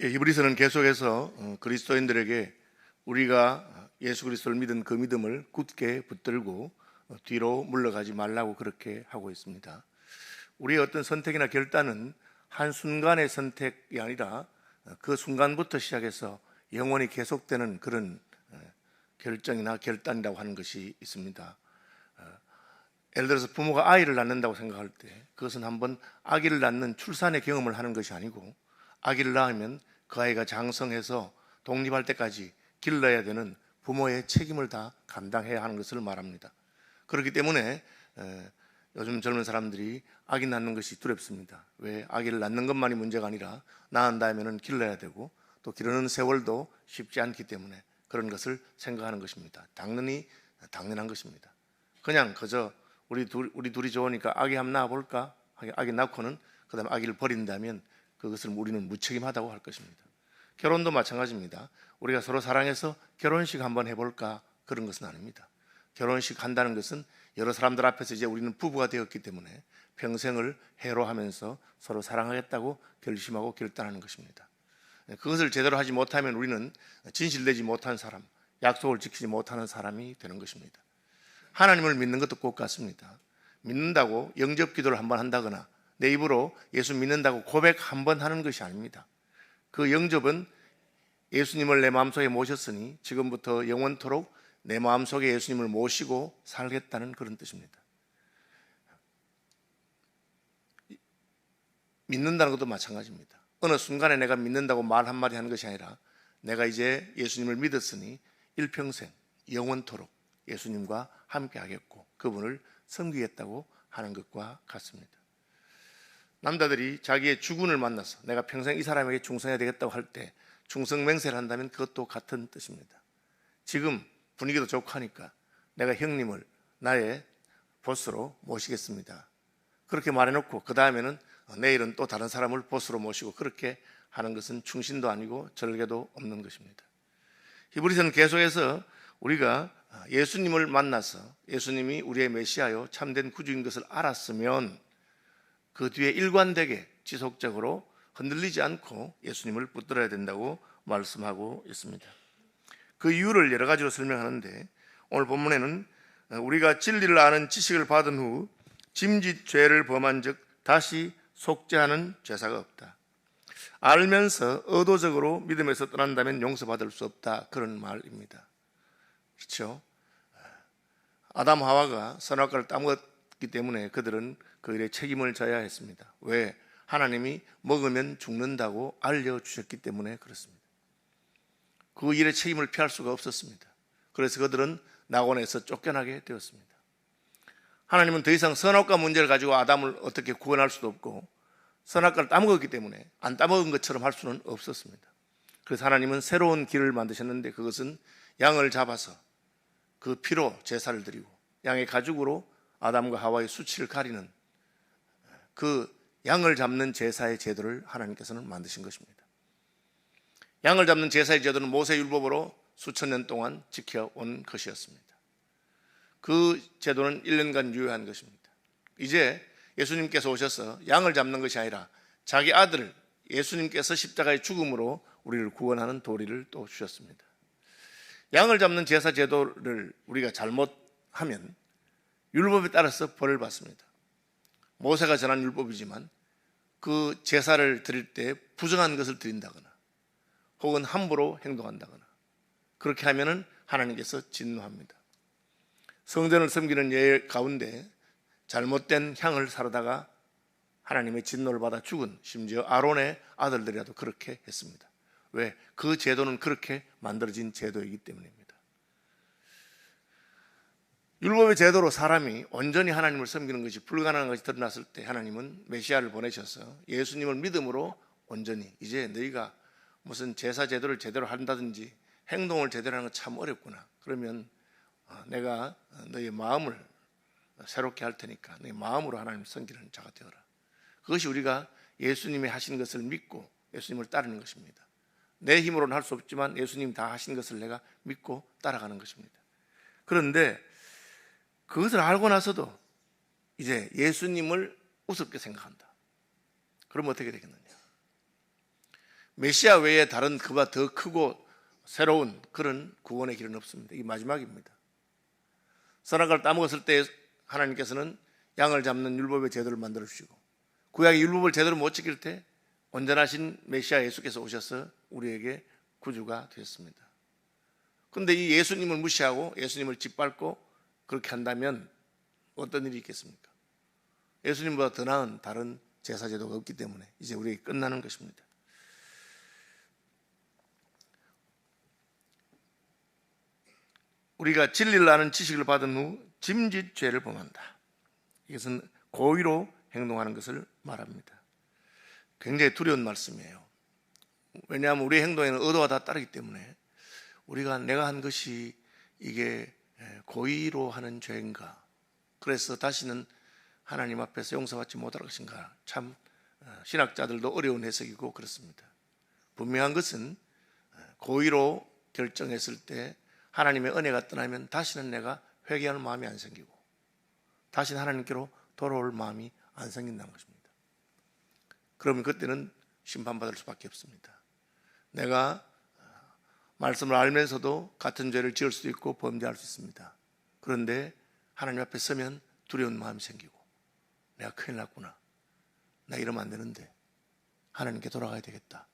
히브리서는 계속해서 그리스도인들에게 우리가 예수 그리스도를 믿은 그 믿음을 굳게 붙들고 뒤로 물러가지 말라고 그렇게 하고 있습니다. 우리의 어떤 선택이나 결단은 한순간의 선택이 아니라 그 순간부터 시작해서 영원히 계속되는 그런 결정이나 결단이라고 하는 것이 있습니다. 예를 들어서 부모가 아이를 낳는다고 생각할 때 그것은 한번 아기를 낳는 출산의 경험을 하는 것이 아니고, 아기를 낳으면 그 아이가 장성해서 독립할 때까지 길러야 되는 부모의 책임을 다 감당해야 하는 것을 말합니다. 그렇기 때문에 요즘 젊은 사람들이 아기 낳는 것이 두렵습니다. 왜? 아기를 낳는 것만이 문제가 아니라 낳은 다음에는 길러야 되고 또 기르는 세월도 쉽지 않기 때문에 그런 것을 생각하는 것입니다. 당연한 것입니다. 그냥 그저 우리 둘이 좋으니까 아기 한번 낳아볼까? 아기 낳고는 그 다음에 아기를 버린다면 그것을 우리는 무책임하다고 할 것입니다. 결혼도 마찬가지입니다. 우리가 서로 사랑해서 결혼식 한번 해볼까? 그런 것은 아닙니다. 결혼식 한다는 것은 여러 사람들 앞에서 이제 우리는 부부가 되었기 때문에 평생을 해로하면서 서로 사랑하겠다고 결심하고 결단하는 것입니다. 그것을 제대로 하지 못하면 우리는 진실되지 못한 사람, 약속을 지키지 못하는 사람이 되는 것입니다. 하나님을 믿는 것도 꼭 같습니다. 믿는다고 영접 기도를 한번 한다거나 내 입으로 예수 믿는다고 고백 한번 하는 것이 아닙니다. 그 영접은 예수님을 내 마음속에 모셨으니 지금부터 영원토록 내 마음속에 예수님을 모시고 살겠다는 그런 뜻입니다. 믿는다는 것도 마찬가지입니다. 어느 순간에 내가 믿는다고 말 한마디 하는 것이 아니라 내가 이제 예수님을 믿었으니 일평생 영원토록 예수님과 함께 하겠고 그분을 섬기겠다고 하는 것과 같습니다. 남자들이 자기의 주군을 만나서 내가 평생 이 사람에게 충성해야 되겠다고 할 때 충성맹세를 한다면 그것도 같은 뜻입니다. 지금 분위기도 좋고 하니까 내가 형님을 나의 보스로 모시겠습니다. 그렇게 말해놓고 그 다음에는 내일은 또 다른 사람을 보스로 모시고 그렇게 하는 것은 충신도 아니고 절개도 없는 것입니다. 히브리서는 계속해서 우리가 예수님을 만나서 예수님이 우리의 메시아요 참된 구주인 것을 알았으면 그 뒤에 일관되게 지속적으로 흔들리지 않고 예수님을 붙들어야 된다고 말씀하고 있습니다. 그 이유를 여러 가지로 설명하는데 오늘 본문에는 우리가 진리를 아는 지식을 받은 후 짐짓 죄를 범한 즉 다시 속죄하는 죄사가 없다. 알면서 의도적으로 믿음에서 떠난다면 용서받을 수 없다. 그런 말입니다. 그렇죠? 아담 하와가 선악과를 따먹었기 때문에 그들은 그 일에 책임을 져야 했습니다. 왜? 하나님이 먹으면 죽는다고 알려주셨기 때문에 그렇습니다. 그 일의 책임을 피할 수가 없었습니다. 그래서 그들은 낙원에서 쫓겨나게 되었습니다. 하나님은 더 이상 선악과 문제를 가지고 아담을 어떻게 구원할 수도 없고 선악과를 따먹었기 때문에 안 따먹은 것처럼 할 수는 없었습니다. 그래서 하나님은 새로운 길을 만드셨는데 그것은 양을 잡아서 그 피로 제사를 드리고 양의 가죽으로 아담과 하와의 수치를 가리는 그 양을 잡는 제사의 제도를 하나님께서는 만드신 것입니다. 양을 잡는 제사의 제도는 모세율법으로 수천 년 동안 지켜온 것이었습니다. 그 제도는 1년간 유효한 것입니다. 이제 예수님께서 오셔서 양을 잡는 것이 아니라 자기 아들 예수님께서 십자가의 죽음으로 우리를 구원하는 도리를 또 주셨습니다. 양을 잡는 제사 제도를 우리가 잘못하면 율법에 따라서 벌을 받습니다. 모세가 전한 율법이지만 그 제사를 드릴 때 부정한 것을 드린다거나 혹은 함부로 행동한다거나 그렇게 하면은 하나님께서 진노합니다. 성전을 섬기는 예 가운데 잘못된 향을 사르다가 하나님의 진노를 받아 죽은 심지어 아론의 아들들이라도 그렇게 했습니다. 왜? 그 제도는 그렇게 만들어진 제도이기 때문입니다. 율법의 제도로 사람이 온전히 하나님을 섬기는 것이 불가능한 것이 드러났을 때 하나님은 메시아를 보내셔서 예수님을 믿음으로 온전히 이제 너희가 무슨 제사 제도를 제대로 한다든지 행동을 제대로 하는 건 참 어렵구나. 그러면 내가 너희 마음을 새롭게 할 테니까 너희 마음으로 하나님을 섬기는 자가 되어라. 그것이 우리가 예수님이 하신 것을 믿고 예수님을 따르는 것입니다. 내 힘으로는 할 수 없지만 예수님 다 하신 것을 내가 믿고 따라가는 것입니다. 그런데 그것을 알고 나서도 이제 예수님을 우습게 생각한다. 그러면 어떻게 되겠느냐? 메시아 외에 다른 그보다 더 크고 새로운 그런 구원의 길은 없습니다. 이게 마지막입니다. 선악과를 따먹었을 때 하나님께서는 양을 잡는 율법의 제도를 만들어 주시고, 구약의 율법을 제대로 못 지킬 때 온전하신 메시아 예수께서 오셔서 우리에게 구주가 되었습니다. 그런데 이 예수님을 무시하고 예수님을 짓밟고 그렇게 한다면 어떤 일이 있겠습니까? 예수님보다 더 나은 다른 제사 제도가 없기 때문에 이제 우리에게 끝나는 것입니다. 우리가 진리를 아는 지식을 받은 후 짐짓 죄를 범한다. 이것은 고의로 행동하는 것을 말합니다. 굉장히 두려운 말씀이에요. 왜냐하면 우리의 행동에는 의도가 다 따르기 때문에 내가 한 것이 이게 고의로 하는 죄인가, 그래서 다시는 하나님 앞에서 용서받지 못할 것인가, 참 신학자들도 어려운 해석이고 그렇습니다. 분명한 것은 고의로 결정했을 때 하나님의 은혜가 떠나면 다시는 내가 회개하는 마음이 안 생기고 다시는 하나님께로 돌아올 마음이 안 생긴다는 것입니다. 그러면 그때는 심판받을 수밖에 없습니다. 내가 말씀을 알면서도 같은 죄를 지을 수도 있고 범죄할 수 있습니다. 그런데 하나님 앞에 서면 두려운 마음이 생기고 내가 큰일 났구나, 나 이러면 안 되는데 하나님께 돌아가야 되겠다,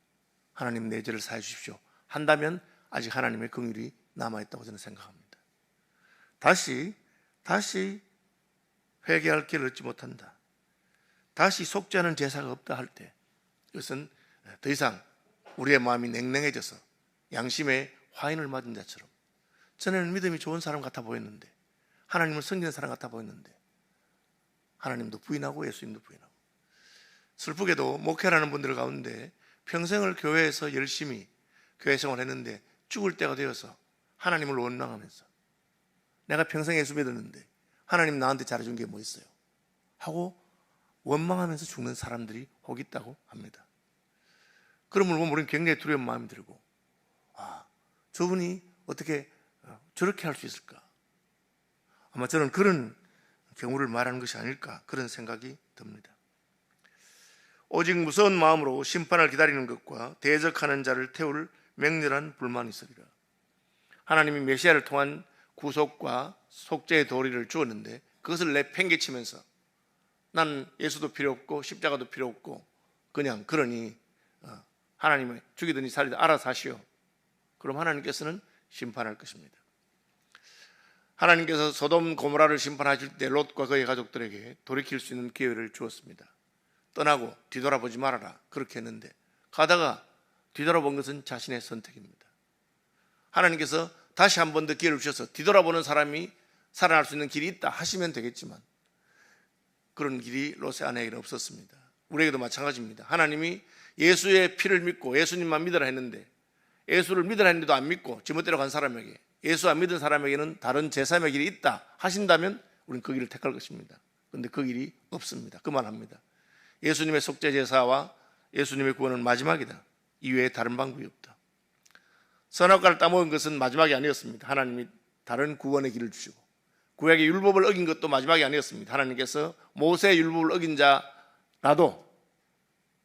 하나님 내 죄를 사해 주십시오 한다면 아직 하나님의 긍휼이 남아있다고 저는 생각합니다. 다시 회개할 길을 얻지 못한다, 다시 속죄하는 제사가 없다 할 때 이것은 더 이상 우리의 마음이 냉랭해져서 양심에 화인을 맞은 자처럼, 전에는 믿음이 좋은 사람 같아 보였는데, 하나님을 섬기는 사람 같아 보였는데 하나님도 부인하고 예수님도 부인하고, 슬프게도 목회라는 분들 가운데 평생을 교회에서 열심히 교회 생활했는데 죽을 때가 되어서 하나님을 원망하면서 내가 평생 예수 믿었는데 하나님 나한테 잘해준 게 뭐 있어요 하고 원망하면서 죽는 사람들이 혹 있다고 합니다. 그런 걸 보면 우리는 굉장히 두려운 마음이 들고, 저분이 어떻게 저렇게 할 수 있을까, 아마 저는 그런 경우를 말하는 것이 아닐까, 그런 생각이 듭니다. 오직 무서운 마음으로 심판을 기다리는 것과 대적하는 자를 태울 맹렬한 불만이 있으리라. 하나님이 메시아를 통한 구속과 속죄의 도리를 주었는데 그것을 내팽개치면서 난 예수도 필요 없고 십자가도 필요 없고 그냥 그러니 하나님의 죽이든지 살리든 알아서 하시오. 그럼 하나님께서는 심판할 것입니다. 하나님께서 소돔 고모라를 심판하실 때 롯과 그의 가족들에게 돌이킬 수 있는 기회를 주었습니다. 떠나고 뒤돌아보지 말아라 그렇게 했는데 가다가 뒤돌아본 것은 자신의 선택입니다. 하나님께서 다시 한 번 더 기회를 주셔서 뒤돌아보는 사람이 살아날 수 있는 길이 있다 하시면 되겠지만 그런 길이 롯의 아내에게는 없었습니다. 우리에게도 마찬가지입니다. 하나님이 예수의 피를 믿고 예수님만 믿으라 했는데 예수를 믿으라 했는데도 안 믿고 지멋대로 간 사람에게, 예수 안 믿은 사람에게는 다른 제3의 길이 있다 하신다면 우리는 그 길을 택할 것입니다. 그런데 그 길이 없습니다. 그만합니다. 예수님의 속죄제사와 예수님의 구원은 마지막이다. 이외에 다른 방법이 없다. 선악과를 따먹은 것은 마지막이 아니었습니다. 하나님이 다른 구원의 길을 주시고, 구약의 율법을 어긴 것도 마지막이 아니었습니다. 하나님께서 모세의 율법을 어긴 자라도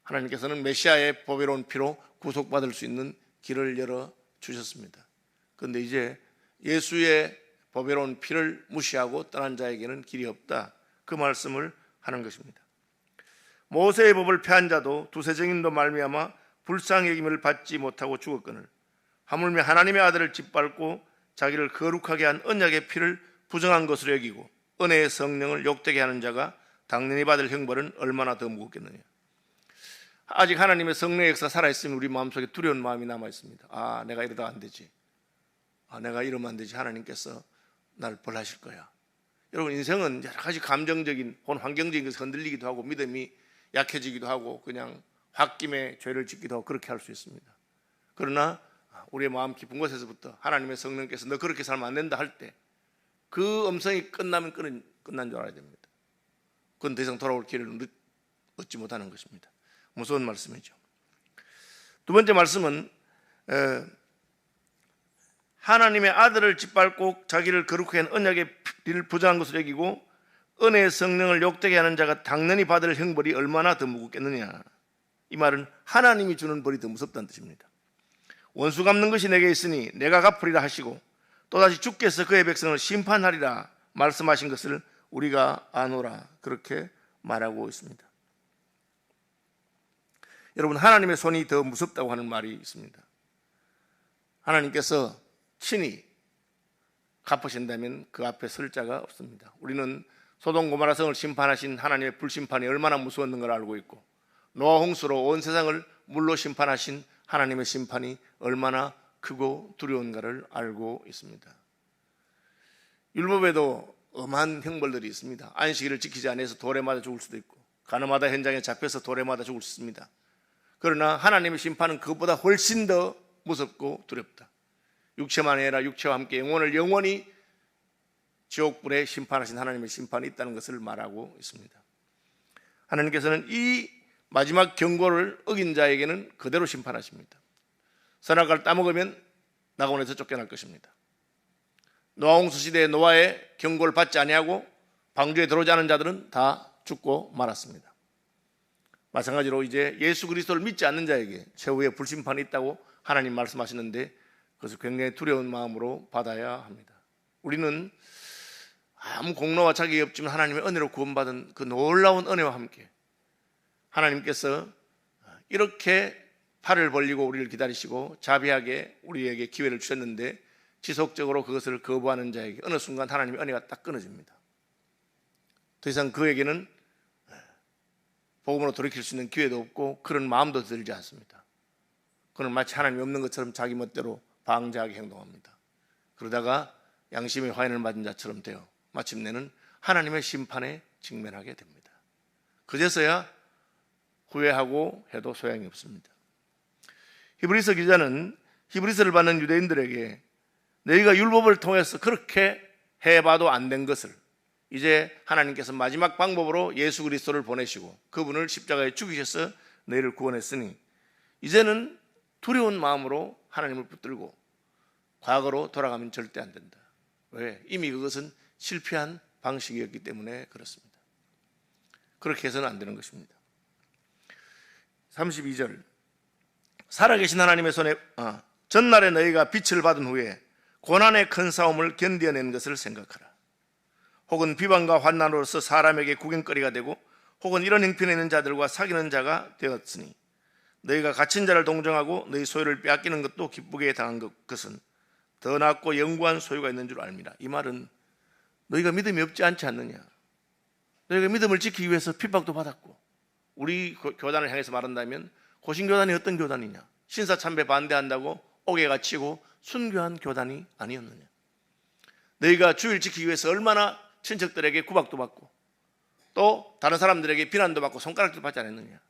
하나님께서는 메시아의 보배로운 피로 구속받을 수 있는 길을 열어 주셨습니다. 그런데 이제 예수의 보배로운 피를 무시하고 떠난 자에게는 길이 없다, 그 말씀을 하는 것입니다. 모세의 법을 폐한 자도 두세 증인도 말미암아 불쌍히 여김을 받지 못하고 죽었거늘 하물며 하나님의 아들을 짓밟고 자기를 거룩하게 한 언약의 피를 부정한 것으로 여기고 은혜의 성령을 욕되게 하는 자가 당연히 받을 형벌은 얼마나 더 무겁겠느냐. 아직 하나님의 성령의 역사 살아있으면 우리 마음속에 두려운 마음이 남아있습니다. 내가 이러다 안 되지, 내가 이러면 안 되지, 하나님께서 나를 벌하실 거야. 여러분, 인생은 여러 가지 감정적인 혹은 환경적인 것에 흔들리기도 하고 믿음이 약해지기도 하고 그냥 홧김에 죄를 짓기도 하고 그렇게 할 수 있습니다. 그러나 우리의 마음 깊은 곳에서부터 하나님의 성령께서 너 그렇게 살면 안 된다 할 때 그 음성이 끝나면 끝난 줄 알아야 됩니다. 그건 더 이상 돌아올 길을 얻지 못하는 것입니다. 무서운 말씀이죠. 두 번째 말씀은 하나님의 아들을 짓밟고 자기를 거룩하게 한 언약의 피를 부정한 것으로 여기고 은혜의 성령을 욕되게 하는 자가 당연히 받을 형벌이 얼마나 더 무겁겠느냐. 이 말은 하나님이 주는 벌이 더 무섭다는 뜻입니다. 원수 갚는 것이 내게 있으니 내가 갚으리라 하시고 또다시 주께서 그의 백성을 심판하리라 말씀하신 것을 우리가 아노라, 그렇게 말하고 있습니다. 여러분, 하나님의 손이 더 무섭다고 하는 말이 있습니다. 하나님께서 친히 갚으신다면 그 앞에 설 자가 없습니다. 우리는 소돔 고모라 성을 심판하신 하나님의 불심판이 얼마나 무서웠는 걸 알고 있고, 노아 홍수로 온 세상을 물로 심판하신 하나님의 심판이 얼마나 크고 두려운가를 알고 있습니다. 율법에도 엄한 형벌들이 있습니다. 안식일을 지키지 않아서 돌에 맞아 죽을 수도 있고, 가늠하다 현장에 잡혀서 돌에 맞아 죽을 수 있습니다. 그러나 하나님의 심판은 그것보다 훨씬 더 무섭고 두렵다. 육체만 아니라 육체와 함께 영혼을 영원히 지옥불에 심판하신 하나님의 심판이 있다는 것을 말하고 있습니다. 하나님께서는 이 마지막 경고를 어긴 자에게는 그대로 심판하십니다. 선악과를 따먹으면 낙원에서 쫓겨날 것입니다. 노아 홍수 시대에 노아의 경고를 받지 아니하고 방주에 들어오지 않은 자들은 다 죽고 말았습니다. 마찬가지로 이제 예수 그리스도를 믿지 않는 자에게 최후의 불심판이 있다고 하나님 말씀하시는데, 그것을 굉장히 두려운 마음으로 받아야 합니다. 우리는 아무 공로와 자격이 없지만 하나님의 은혜로 구원받은 그 놀라운 은혜와 함께 하나님께서 이렇게 팔을 벌리고 우리를 기다리시고 자비하게 우리에게 기회를 주셨는데, 지속적으로 그것을 거부하는 자에게 어느 순간 하나님의 은혜가 딱 끊어집니다. 더 이상 그에게는 복음으로 돌이킬 수 있는 기회도 없고 그런 마음도 들지 않습니다. 그는 마치 하나님이 없는 것처럼 자기 멋대로 방자하게 행동합니다. 그러다가 양심의 화인을 맞은 자처럼 되어 마침내는 하나님의 심판에 직면하게 됩니다. 그제서야 후회하고 해도 소용이 없습니다. 히브리서 기자는 히브리서를 받는 유대인들에게 너희가 율법을 통해서 그렇게 해봐도 안 된 것을 이제 하나님께서 마지막 방법으로 예수 그리스도를 보내시고 그분을 십자가에 죽이셔서 너희를 구원했으니 이제는 두려운 마음으로 하나님을 붙들고 과거로 돌아가면 절대 안 된다. 왜? 이미 그것은 실패한 방식이었기 때문에 그렇습니다. 그렇게 해서는 안 되는 것입니다. 32절, 살아계신 하나님의 손에 전날에 너희가 빛을 받은 후에 고난의 큰 싸움을 견뎌낸 것을 생각하라. 혹은 비방과 환난으로서 사람에게 구경거리가 되고 혹은 이런 형편에 있는 자들과 사귀는 자가 되었으니 너희가 갇힌 자를 동정하고 너희 소유를 빼앗기는 것도 기쁘게 당한 것은 더 낫고 영구한 소유가 있는 줄 압니다. 이 말은 너희가 믿음이 없지 않지 않느냐, 너희가 믿음을 지키기 위해서 핍박도 받았고, 우리 교단을 향해서 말한다면 고신교단이 어떤 교단이냐, 신사참배 반대한다고 옥에 갇히고 순교한 교단이 아니었느냐, 너희가 주일 지키기 위해서 얼마나 친척들에게 구박도 받고 또 다른 사람들에게 비난도 받고 손가락도 받지 않았느냐,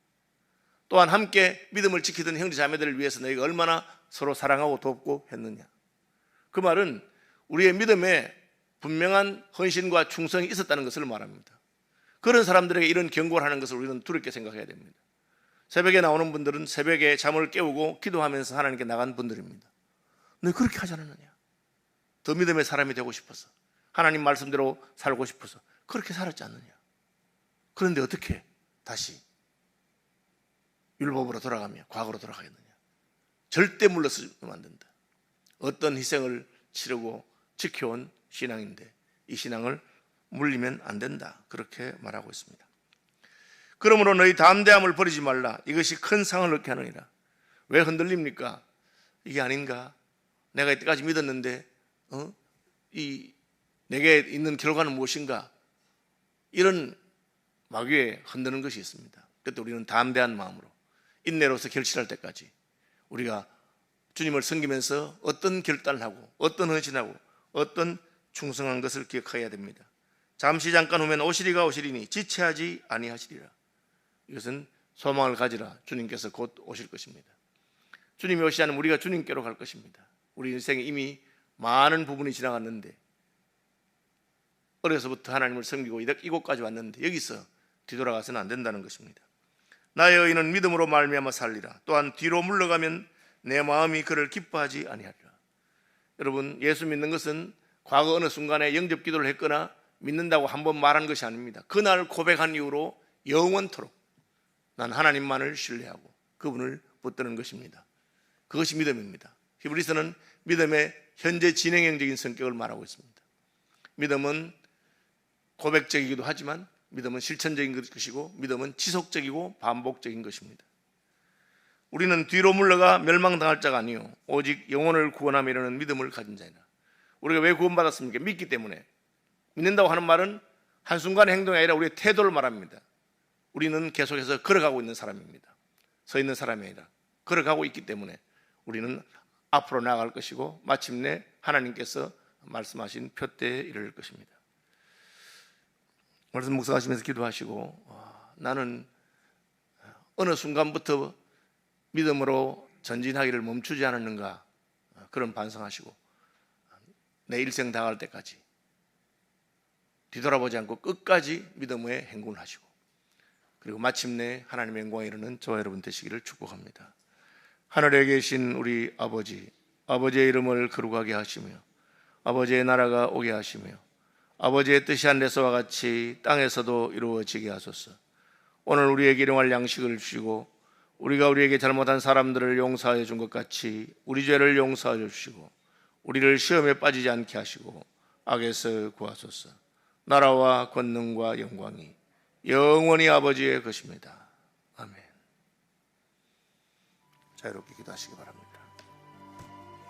또한 함께 믿음을 지키던 형제 자매들을 위해서 너희가 얼마나 서로 사랑하고 돕고 했느냐. 그 말은 우리의 믿음에 분명한 헌신과 충성이 있었다는 것을 말합니다. 그런 사람들에게 이런 경고를 하는 것을 우리는 두렵게 생각해야 됩니다. 새벽에 나오는 분들은 새벽에 잠을 깨우고 기도하면서 하나님께 나간 분들입니다. 너 그렇게 하지 않았느냐, 더 믿음의 사람이 되고 싶어서, 하나님 말씀대로 살고 싶어서 그렇게 살았지 않느냐. 그런데 어떻게 다시 율법으로 돌아가며 과거로 돌아가겠느냐. 절대 물러서면 안 된다. 어떤 희생을 치르고 지켜온 신앙인데 이 신앙을 물리면 안 된다, 그렇게 말하고 있습니다. 그러므로 너희 담대함을 버리지 말라. 이것이 큰 상을 얻게 하느니라. 왜 흔들립니까? 이게 아닌가? 내가 이때까지 믿었는데 내게 있는 결과는 무엇인가? 이런 마귀에 흔드는 것이 있습니다. 그때 우리는 담대한 마음으로 인내로서 결실할 때까지 우리가 주님을 섬기면서 어떤 결단을 하고 어떤 헌신하고 어떤 충성한 것을 기억해야 됩니다. 잠시 잠깐 후면 오시리가 오시리니 지체하지 아니하시리라. 이것은 소망을 가지라. 주님께서 곧 오실 것입니다. 주님이 오시지 않으면 우리가 주님께로 갈 것입니다. 우리 인생에 이미 많은 부분이 지나갔는데, 어려서부터 하나님을 섬기고 이곳까지 왔는데 여기서 뒤돌아가서는 안 된다는 것입니다. 나의 의인은 믿음으로 말미암아 살리라. 또한 뒤로 물러가면 내 마음이 그를 기뻐하지 아니하리라. 여러분, 예수 믿는 것은 과거 어느 순간에 영접 기도를 했거나 믿는다고 한번 말한 것이 아닙니다. 그날 고백한 이후로 영원토록 난 하나님만을 신뢰하고 그분을 붙드는 것입니다. 그것이 믿음입니다. 히브리서는 믿음의 현재 진행형적인 성격을 말하고 있습니다. 믿음은 고백적이기도 하지만 믿음은 실천적인 것이고 믿음은 지속적이고 반복적인 것입니다. 우리는 뒤로 물러가 멸망당할 자가 아니요 오직 영혼을 구원하며 이르는 믿음을 가진 자이라. 우리가 왜 구원받았습니까? 믿기 때문에. 믿는다고 하는 말은 한순간의 행동이 아니라 우리의 태도를 말합니다. 우리는 계속해서 걸어가고 있는 사람입니다. 서 있는 사람이 아니라 걸어가고 있기 때문에 우리는 앞으로 나아갈 것이고 마침내 하나님께서 말씀하신 표대에 이를 것입니다. 말씀 묵상하시면서 기도하시고 나는 어느 순간부터 믿음으로 전진하기를 멈추지 않았는가 그런 반성하시고 내 일생 다할 때까지 뒤돌아보지 않고 끝까지 믿음의 행군을 하시고 그리고 마침내 하나님의 영광에 이르는 저와 여러분 되시기를 축복합니다. 하늘에 계신 우리 아버지, 아버지의 이름을 거룩하게 하시며 아버지의 나라가 오게 하시며 아버지의 뜻이 하늘에서와 같이 땅에서도 이루어지게 하소서. 오늘 우리에게 일용할 양식을 주시고 우리가 우리에게 잘못한 사람들을 용서하여 준 것 같이 우리 죄를 용서하여 주시고 우리를 시험에 빠지지 않게 하시고 악에서 구하소서. 나라와 권능과 영광이 영원히 아버지의 것입니다. 아멘. 자유롭게 기도하시기 바랍니다.